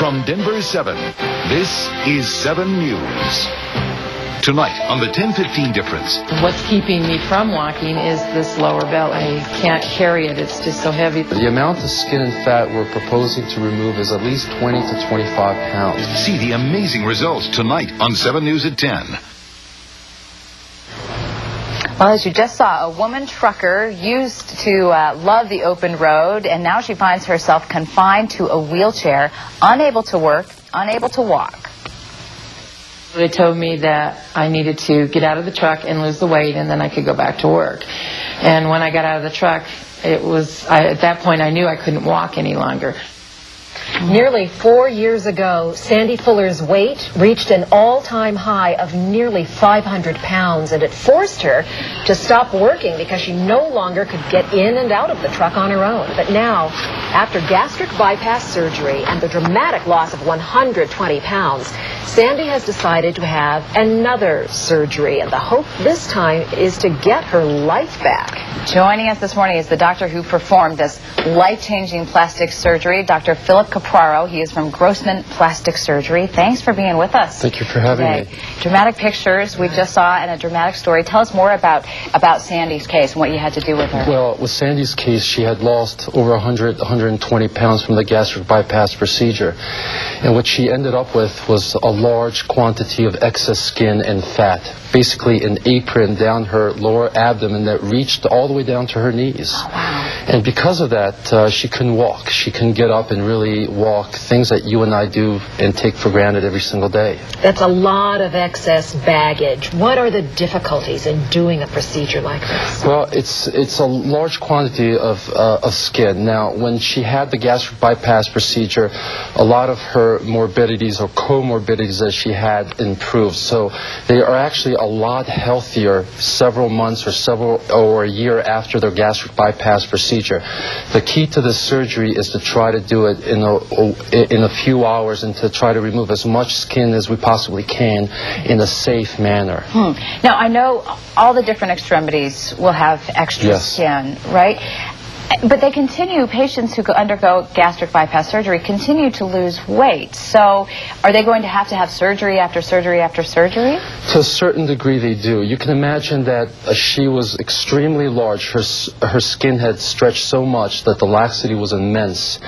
From Denver's 7, this is 7 News. Tonight on the 10:15 Difference. What's keeping me from walking is this lower belly. I can't carry it. It's just so heavy. The amount of skin and fat we're proposing to remove is at least 20 to 25 pounds. See the amazing results tonight on 7 News at 10. Well, as you just saw, a woman trucker used to love the open road, and now she finds herself confined to a wheelchair, unable to work, unable to walk. They told me that I needed to get out of the truck and lose the weight, and then I could go back to work. And when I got out of the truck, at that point I knew I couldn't walk any longer. Nearly 4 years ago, Sandy Fuller's weight reached an all-time high of nearly 500 pounds, and it forced her to stop working because she no longer could get in and out of the truck on her own. But now, after gastric bypass surgery and the dramatic loss of 120 pounds, Sandy has decided to have another surgery, and the hope this time is to get her life back. Joining us this morning is the doctor who performed this life-changing plastic surgery, Dr. Philip Capraro. He is from Grossman Plastic Surgery. Thanks for being with us. Thank you for having me. Dramatic pictures we just saw and a dramatic story. Tell us more about Sandy's case and what you had to do with her. Well, with Sandy's case, she had lost over 120 pounds from the gastric bypass procedure. And what she ended up with was a large quantity of excess skin and fat, basically an apron down her lower abdomen that reached all the way down to her knees. Oh, wow. And because of that, she couldn't walk. She couldn't get up and really walk, things that you and I do and take for granted every single day. That's a lot of excess baggage. What are the difficulties in doing a procedure like this? Well, it's a large quantity of skin. Now, when she had the gastric bypass procedure, a lot of her morbidities or comorbidities that she had improved. So they are actually a lot healthier several months or a year after their gastric bypass procedure. The key to this surgery is to try to do it in a few hours and to try to remove as much skin as we possibly can in a safe manner. Now, I know all the different extremities will have extra skin, right? But they continue, patients who undergo gastric bypass surgery continue to lose weight. So are they going to have surgery after surgery after surgery? To a certain degree they do. You can imagine that she was extremely large. Her skin had stretched so much that the laxity was immense.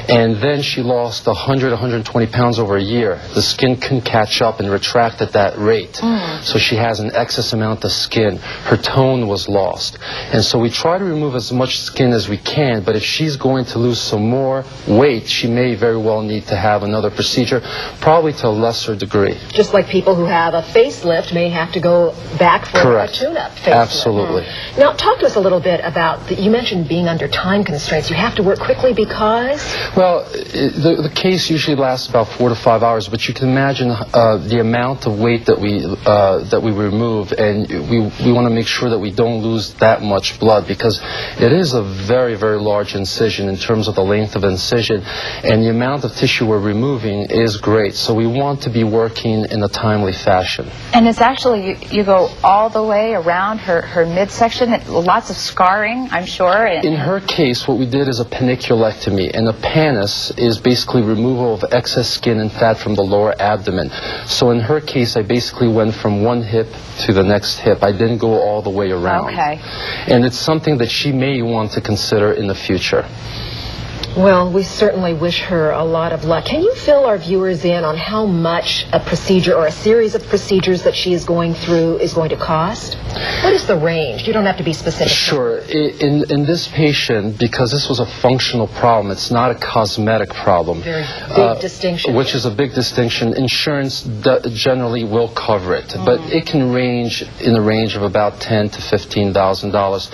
And then she lost 120 pounds over a year. The skin couldn't catch up and retract at that rate. So she has an excess amount of skin. Her tone was lost. And so we try to remove as much skin as we can, but if she's going to lose some more weight, she may very well need to have another procedure, probably to a lesser degree. Just like people who have a facelift may have to go back for a tune-up facelift. Absolutely. Now, talk to us a little bit about, you mentioned being under time constraints. You have to work quickly because? Well, the case usually lasts about 4 to 5 hours, but you can imagine the amount of weight that we remove, and we want to make sure that we don't lose that much blood, because it is a very large incision in terms of the length of incision, and the amount of tissue we're removing is great. So we want to be working in a timely fashion. And it's actually, you go all the way around her midsection, lots of scarring, I'm sure. In her case, what we did is a paniculectomy, and a panis is basically removal of excess skin and fat from the lower abdomen. So in her case, I basically went from one hip to the next hip. I didn't go all the way around. Okay. And it's something that she may want to consider in the future. Well, we certainly wish her a lot of luck. Can you fill our viewers in on how much a procedure or a series of procedures that she is going through is going to cost? What is the range? You don't have to be specific. Sure. In this patient, because this was a functional problem, it's not a cosmetic problem. Very big distinction. Which is a big distinction. Insurance generally will cover it, but it can range in the range of about $10,000 to $15,000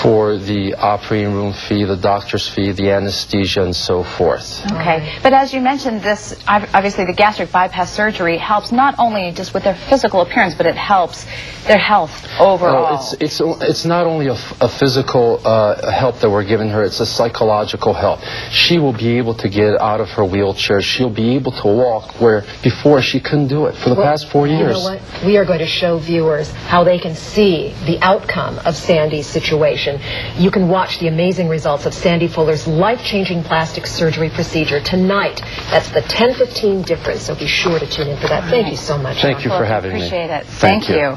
for the operating room fee, the doctor's fee, the anesthesia, and so forth. Okay, but as you mentioned, this obviously the gastric bypass surgery helps not only just with their physical appearance, but it helps their health overall? It's not only a physical help that we're giving her, it's a psychological help. She will be able to get out of her wheelchair. She'll be able to walk where before she couldn't do it for the past 4 years. You know what? We are going to show viewers how they can see the outcome of Sandy's situation. You can watch the amazing results of Sandy Fuller's life-changing plastic surgery procedure tonight. That's the 10:15 difference, so be sure to tune in for that. Thank you so much. Thank you for having me. Appreciate it. Thank you.